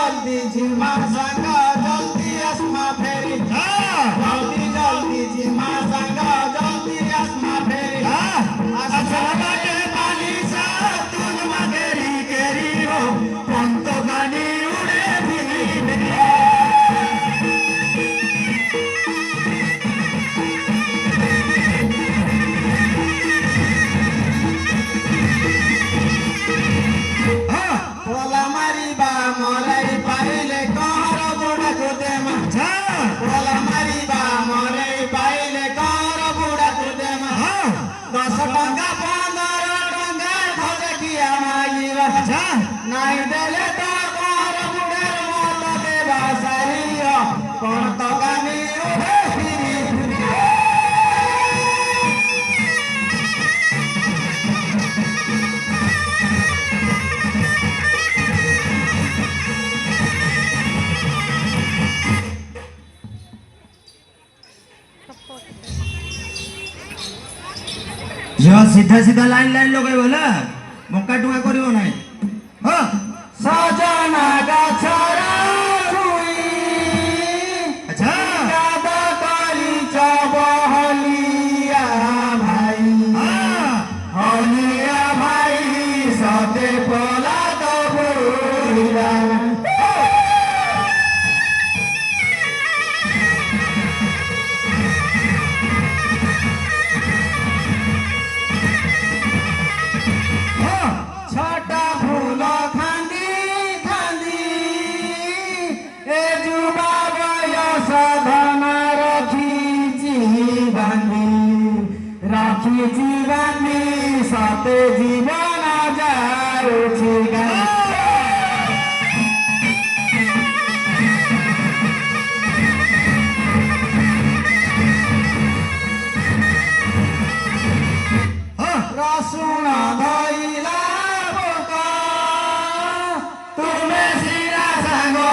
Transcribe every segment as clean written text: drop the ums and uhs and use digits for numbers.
जल्दी जिमा संगा जल्दी आसमा फेरी जल्दी जल्दी जिमा संगा जल्दी आसमा फेरी असला के पानी सा तुझ मगेरी केरी हो पंत गानी उड़े फिरी पोला मारिबा मराई पाइले कहर बुढा कुदेमा पोला मारिबा मराई पाइले कहर बुढा कुदेमा 10 टंका 15 टंका खजकिया मागिबा नाइ देले त कहर बुढार मत देबा सारियो कोन त गानी उडे फिरी जो सीधा सीधा लाइन लाइन लगे बोला मक्का टुका करियो नाही हो सजना गाछरा छुई अच्छा गादा काली चबहलिया भाई हलिया भाई सते पोला तो बुला छोटा फूल खांदी खांदी ए जुबा बयस धन रखी बांधी सते जीवन जाऊची रसुण धइला बोका तुमे सिरा सांगो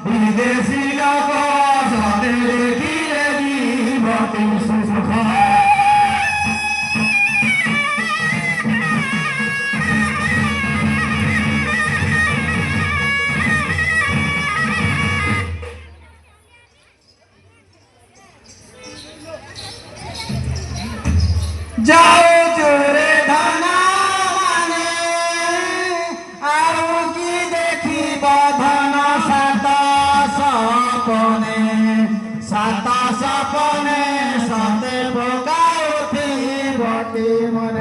विदेशी लोक सते देखिले जीवती सुख जाओ चोरे धना माने आरु की देखी बधन सात सपने सते पका उठी बटी मन